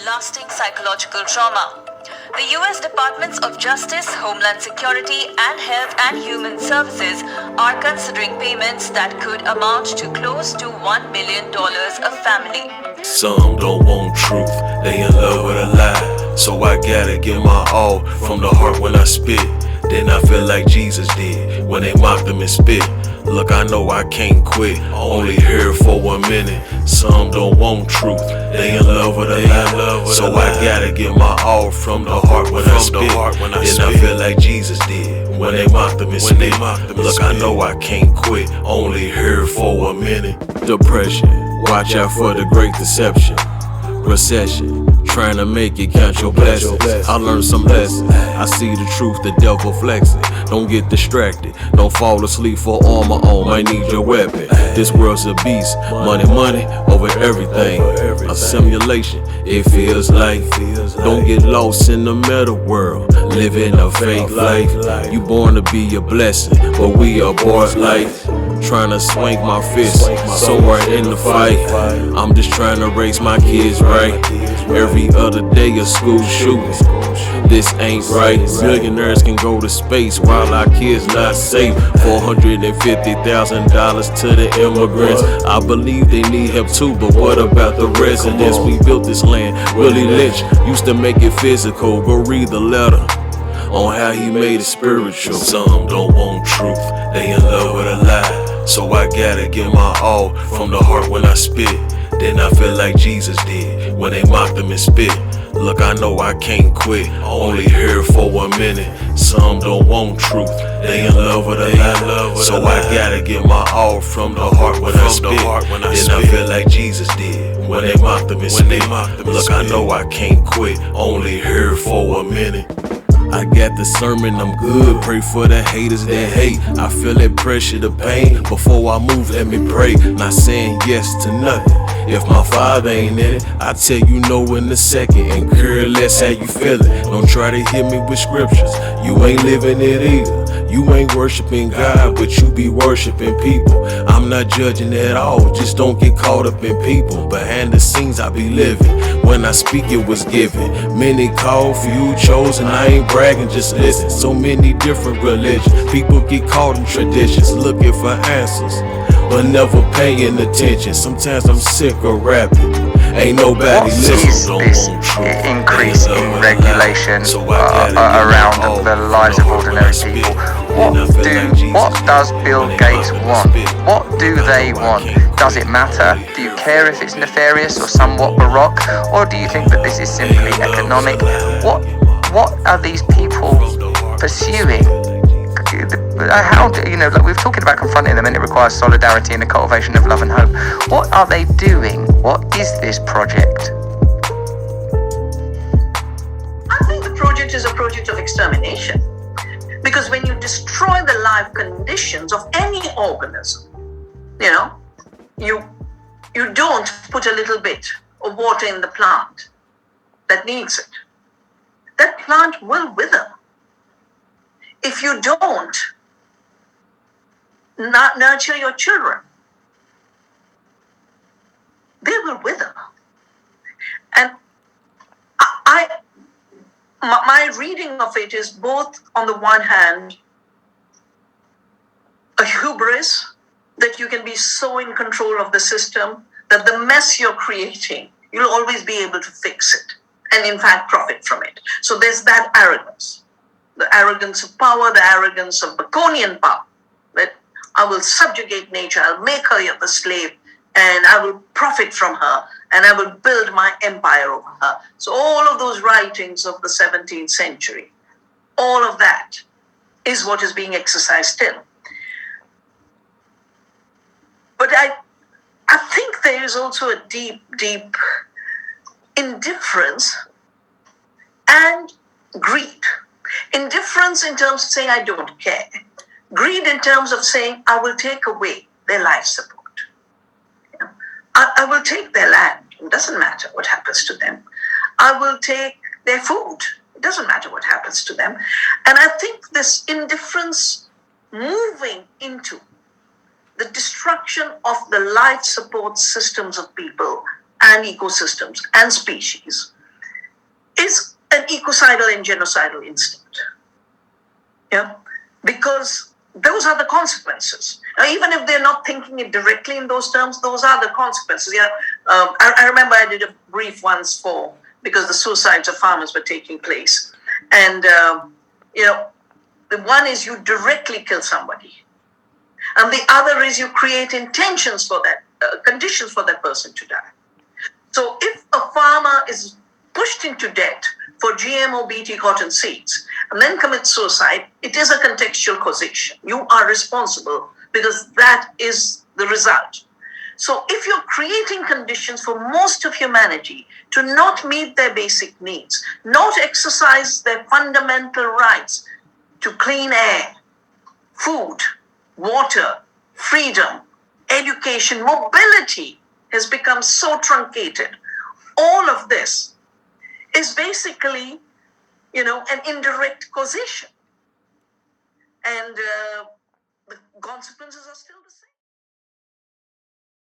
lasting psychological trauma. The U.S. Departments of Justice, Homeland Security, and Health and Human Services are considering payments that could amount to close to $1 million a family. Some don't want truth, they in love with a lie. So I gotta give my all from the heart when I spit. Then I feel like Jesus did when they mocked him and spit. Look, I know I can't quit, only here for 1 minute. Some don't want truth, they in love with a lie. So I gotta give my all from the heart when I spit. Then I feel like Jesus did when they mocked him and spit. Look, I know I can't quit, only here for 1 minute. Depression, watch out for the great deception. Recession, trying to make it, count your blessings. I learned some lessons, I see the truth, the devil flexing. Don't get distracted, don't fall asleep for armor on, might need your weapon. This world's a beast, money over everything. A simulation, it feels like. Don't get lost in the meta world, living a fake life. You born to be a blessing, but we are born life. Trying to swing my fist somewhere in the fight. I'm just trying to raise my kids right. Every other day a school shooting, this ain't right. Millionaires can go to space while our kids not safe. $450,000 to the immigrants. I believe they need help too, but what about the residents? We built this land. Willie Lynch used to make it physical. Go read the letter on how he made it spiritual. Some don't want truth, they in love with a lie. So I gotta give my all from the heart when I spit. Then I feel like Jesus did when they mocked him and spit. Look, I know I can't quit, only here for 1 minute. Some don't want truth, they in love with a lie. So I gotta give my all from the heart when I spit. Then I feel like Jesus did when they mocked him and spit. Look, I know I can't quit, only here for 1 minute. I got the sermon, I'm good. Pray for the haters that hate. I feel that pressure, the pain. Before I move, let me pray. Not saying yes to nothing. If my father ain't in it, I tell you no in a second. And care less how you feelin'. Don't try to hit me with scriptures, you ain't living it either. You ain't worshiping God, but you be worshiping people. I'm not judging at all, just don't get caught up in people. Behind the scenes I be living, when I speak it was given. Many called, few chosen, I ain't bragging, just listen. So many different religions, people get caught in traditions, looking for answers, but never paying attention. Sometimes I'm sick of rapping, ain't nobody listening. What is this increase in regulation around the lives of ordinary people? What does Bill Gates want? What do they want? Does it matter? Do you care if it's nefarious or somewhat baroque? Or do you think that this is simply economic? What are these people pursuing? How do you know, like we've talked about confronting them, and it requires solidarity and the cultivation of love and hope. What are they doing? What is this project? I think the project is a project of extermination. Because when you destroy the life conditions of any organism, you don't put a little bit of water in the plant that needs it. That plant will wither. If you don't nurture your children, they will wither. And my reading of it is both, on the one hand, a hubris that you can be so in control of the system that the mess you're creating, you'll always be able to fix it and in fact profit from it. So there's that arrogance, the arrogance of power, the arrogance of Baconian power, that I will subjugate nature, I'll make her the slave, and I will profit from her, and I will build my empire over her. So all of those writings of the 17th century, all of that is what is being exercised still. But I think there is also a deep, deep indifference and greed. Indifference in terms of saying, I don't care. Greed in terms of saying, I will take away their life support. I will take their land. It doesn't matter what happens to them. I will take their food. It doesn't matter what happens to them. And I think this indifference moving into the destruction of the life support systems of people and ecosystems and species is an ecocidal and genocidal instinct. Yeah, because those are the consequences. Now, even if they're not thinking it directly in those terms, those are the consequences. Yeah, I remember I did a brief once because the suicides of farmers were taking place, and the one is you directly kill somebody, and the other is you create intentions for that, conditions for that person to die. So if a farmer is pushed into debt for GMO BT cotton seeds and then commits suicide, it is a contextual causation. You are responsible because that is the result. So if you're creating conditions for most of humanity to not meet their basic needs, not exercise their fundamental rights to clean air, food, water, freedom, education, mobility has become so truncated. All of this is basically, an indirect causation. And the consequences are still the same.